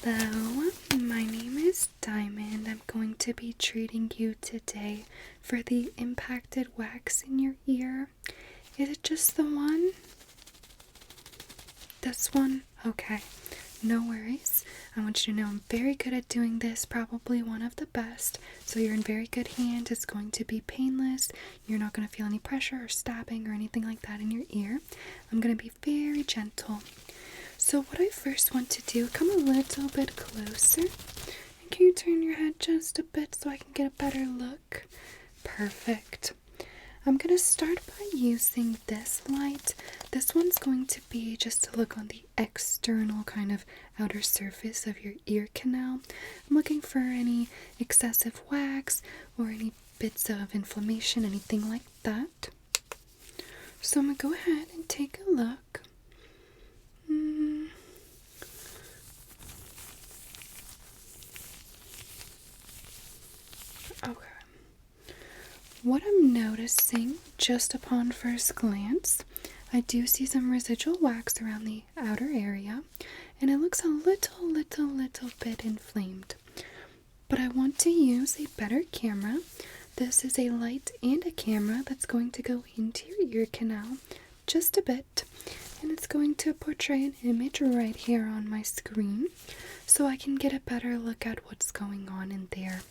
Hello, my name is Diamond. I'm going to be treating you today for the impacted wax in your ear. Is it just the one? This one? Okay, no worries. I want you to know I'm very good at doing this, probably one of the best. So you're in very good hands. It's going to be painless. You're not going to feel any pressure or stabbing or anything like that in your ear. I'm going to be very gentle. So what I first want to do, come a little bit closer. And can you turn your head just a bit so I can get a better look? Perfect. I'm going to start by using this light. This one's going to be just to look on the external kind of outer surface of your ear canal. I'm looking for any excessive wax or any bits of inflammation, anything like that. So I'm going to go ahead and take a look. Okay. What I'm noticing just upon first glance, I do see some residual wax around the outer area, and it looks a little bit inflamed. But I want to use a better camera. This is a light and a camera that's going to go into your ear canal just a bit, and it's going to portray an image right here on my screen so I can get a better look at what's going on in there.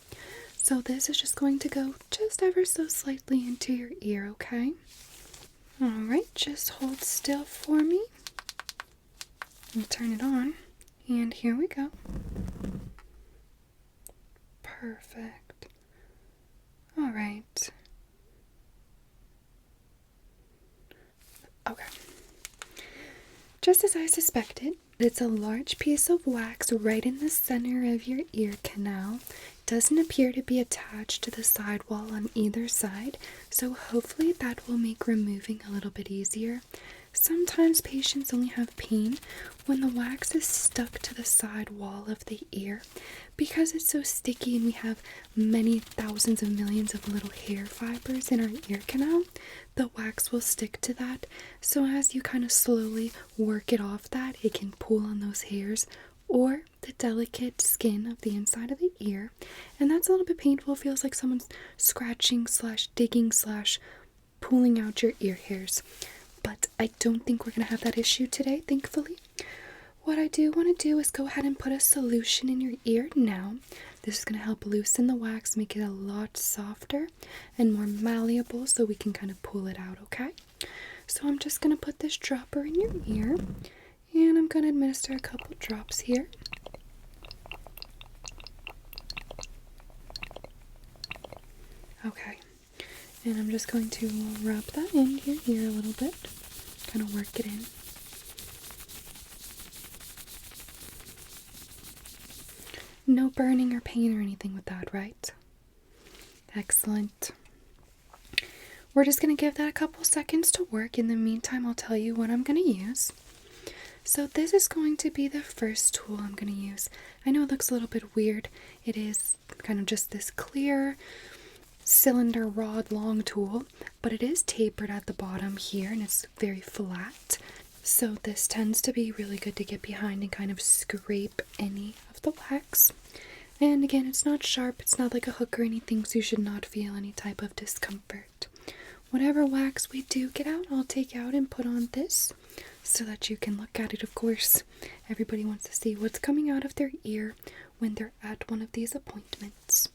So this is just going to go just ever so slightly into your ear, okay? Alright, just hold still for me. I'll turn it on, and here we go. Perfect. Alright. Okay. Just as I suspected, it's a large piece of wax right in the center of your ear canal. Doesn't appear to be attached to the side wall on either side, so hopefully that will make removing a little bit easier. Sometimes patients only have pain when the wax is stuck to the side wall of the ear. Because it's so sticky and we have many thousands of millions of little hair fibers in our ear canal, the wax will stick to that. So as you kind of slowly work it off that, it can pull on those hairs or the delicate skin of the inside of the ear. And that's a little bit painful. It feels like someone's scratching / digging / pulling out your ear hairs. But I don't think we're going to have that issue today, thankfully. What I do want to do is go ahead and put a solution in your ear now. This is going to help loosen the wax, make it a lot softer and more malleable so we can kind of pull it out, okay? So I'm just going to put this dropper in your ear, and I'm going to administer a couple drops here. Okay. And I'm just going to rub that in your ear a little bit, kind of work it in. No burning or pain or anything with that, right? Excellent. We're just going to give that a couple seconds to work. In the meantime, I'll tell you what I'm going to use. So this is going to be the first tool I'm going to use. I know it looks a little bit weird. It is kind of just this clear cylinder rod long tool, but it is tapered at the bottom here and it's very flat. So this tends to be really good to get behind and kind of scrape any of the wax. And again, it's not sharp, it's not like a hook or anything, so you should not feel any type of discomfort. Whatever wax we do get out, I'll take out and put on this so that you can look at it. Of course, everybody wants to see what's coming out of their ear when they're at one of these appointments.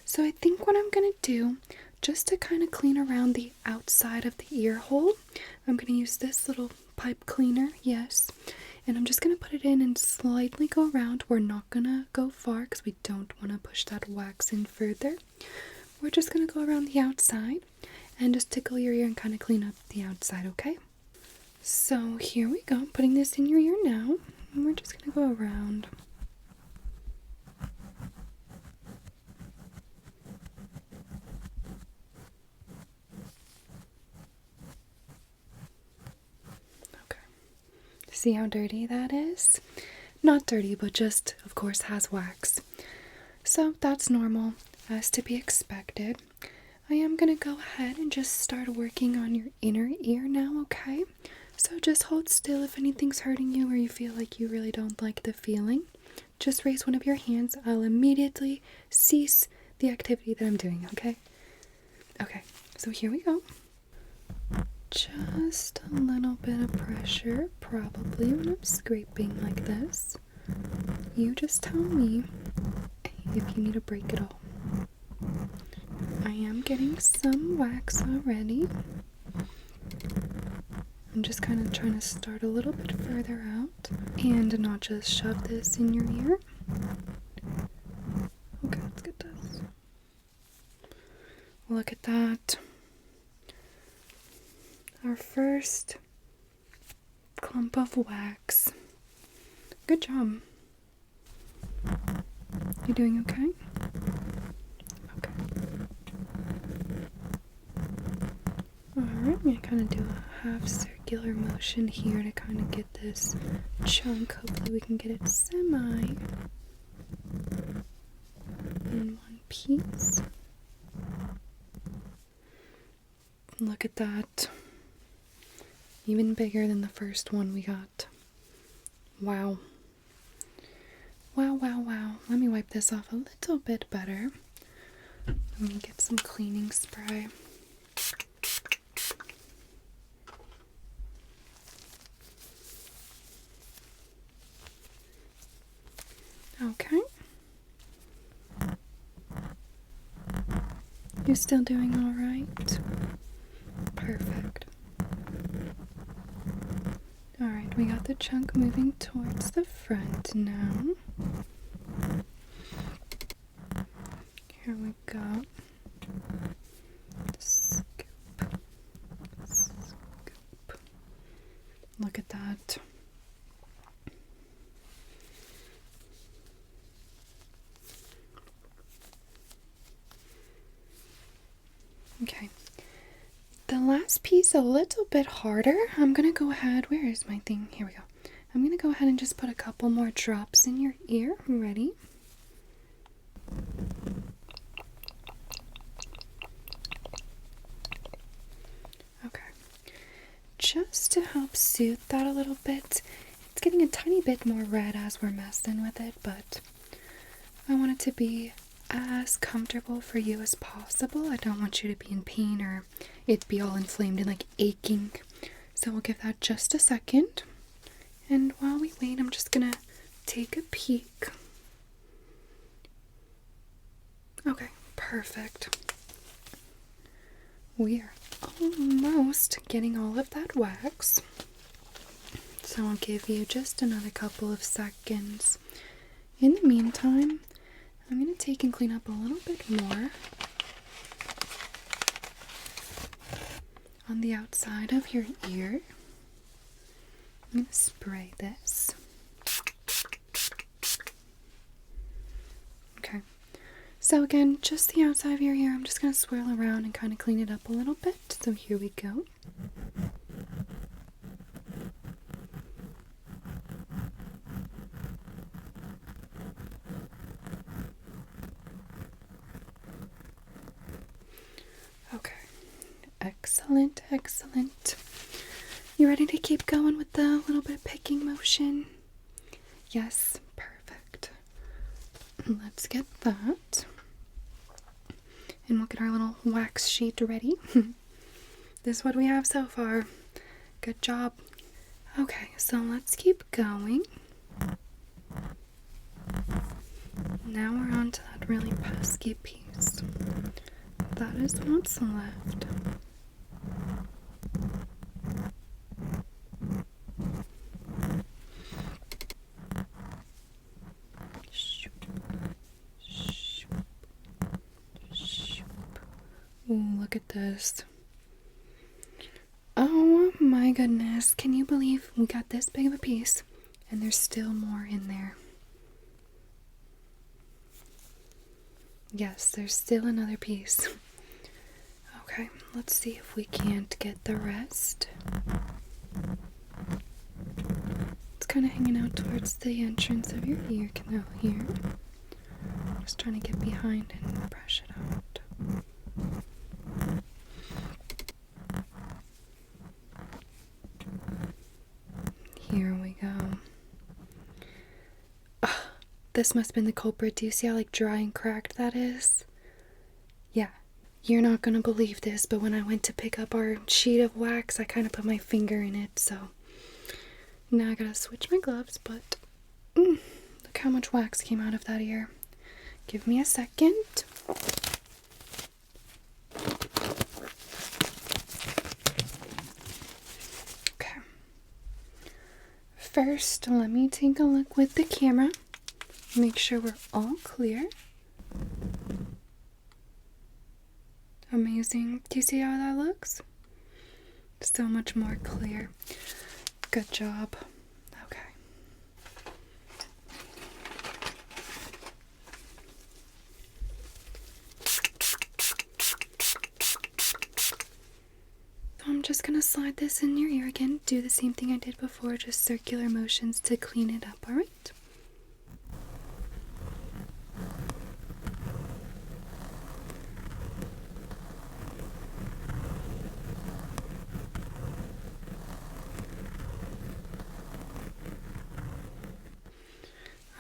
So I think what I'm going to do, just to kind of clean around the outside of the ear hole, I'm going to use this little pipe cleaner, yes, and I'm just going to put it in and slightly go around. We're not going to go far because we don't want to push that wax in further. We're just going to go around the outside and just tickle your ear and kind of clean up the outside, okay? So here we go, I'm putting this in your ear now, and we're just going to go around. See how dirty that is? Not dirty, but just, of course, has wax. So that's normal, as to be expected. I am going to go ahead and just start working on your inner ear now, okay? So just hold still if anything's hurting you or you feel like you really don't like the feeling. just raise one of your hands. I'll immediately cease the activity that I'm doing, okay? Okay, so here we go. Just a little bit of pressure, probably, when I'm scraping like this. You just tell me if you need a break at all. I am getting some wax already. I'm just kind of trying to start a little bit further out and not just shove this in your ear. Okay, let's get this. Look at that. Our first clump of wax. Good job. You doing okay? Okay. Alright, I'm going to kind of do a half circular motion here to kind of get this chunk. Hopefully we can get it semi in one piece. Look at that. Even bigger than the first one we got. Wow. Wow, wow, wow. Let me wipe this off a little bit better. Let me get some cleaning spray. Okay. You still doing all right? Perfect. All right, we got the chunk moving towards the front now. Here we go. Scoop. Scoop. Look at that. Okay. The last piece a little bit harder. I'm gonna go ahead. Where is my thing? Here we go. I'm gonna go ahead and just put a couple more drops in your ear. Ready? Okay. Just to help soothe that a little bit. It's getting a tiny bit more red as we're messing with it, but I want it to be as comfortable for you as possible. I don't want you to be in pain or it be all inflamed and like aching. So we'll give that just a second. And while we wait, I'm just gonna take a peek. Okay, perfect. We are almost getting all of that wax. So I'll give you just another couple of seconds. In the meantime, I'm going to take and clean up a little bit more on the outside of your ear. I'm going to spray this. Okay. So again, just the outside of your ear. I'm just going to swirl around and kind of clean it up a little bit. So here we go. Okay. Excellent, excellent. You ready to keep going with the little bit picking motion? Yes, perfect. Let's get that. And we'll get our little wax sheet ready. This is what we have so far. Good job. Okay, so let's keep going. Now we're on to that really pesky piece. That is what's left. Ooh, look at this. Oh my goodness. Can you believe we got this big of a piece and there's still more in there? Yes, there's still another piece. Okay, let's see if we can't get the rest. It's kind of hanging out towards the entrance of your ear canal here. Just trying to get behind and brush it out. Here we go. this must have been the culprit. Do you see how like dry and cracked that is? Yeah. You're not gonna believe this, but when I went to pick up our sheet of wax, I kind of put my finger in it, so now I gotta switch my gloves, but look how much wax came out of that ear. Give me a second. Okay. First, let me take a look with the camera. Make sure we're all clear. Amazing. Do you see how that looks? So much more clear. Good job. Okay. So I'm just gonna slide this in your ear again. Do the same thing I did before, just circular motions to clean it up, alright?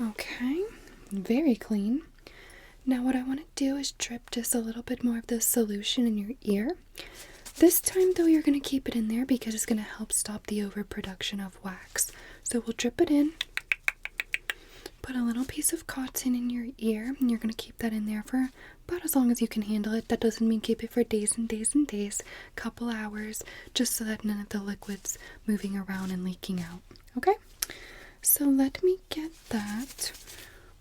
Okay, very clean. Now what I want to do is drip just a little bit more of the solution in your ear. This time though, you're going to keep it in there because it's going to help stop the overproduction of wax. So we'll drip it in, put a little piece of cotton in your ear, and you're going to keep that in there for about as long as you can handle it. That doesn't mean keep it for days and days and days, couple hours, just so that none of the liquid's moving around and leaking out. Okay? So let me get that.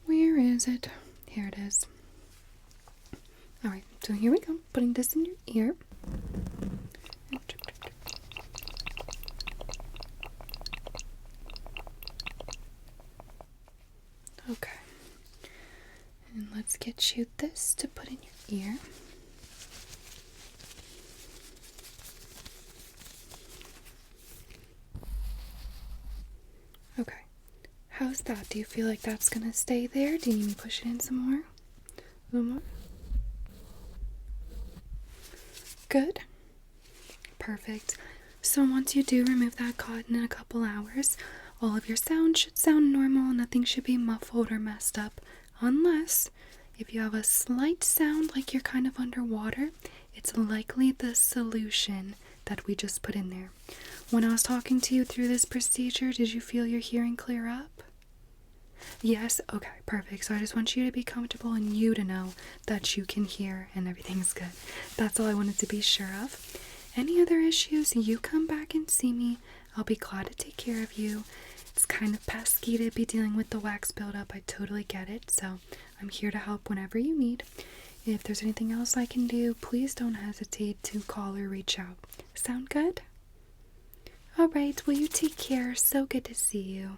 Where is it? Here it is. Alright, so here we go. Putting this in your ear. Okay. And let's get you this to put in your ear. Okay. How's that? Do you feel like that's gonna stay there? Do you need me to push it in some more? A little more? Good. Perfect. So once you do remove that cotton in a couple hours, all of your sound should sound normal. Nothing should be muffled or messed up. Unless, if you have a slight sound like you're kind of underwater, it's likely the solution that we just put in there. When I was talking to you through this procedure, did you feel your hearing clear up? Yes? Okay, perfect. So I just want you to be comfortable and you to know that you can hear and everything's good. That's all I wanted to be sure of. Any other issues, you come back and see me. I'll be glad to take care of you. It's kind of pesky to be dealing with the wax buildup. I totally get it. So I'm here to help whenever you need. If there's anything else I can do, please don't hesitate to call or reach out. Sound good? Alright, well you take care. So good to see you.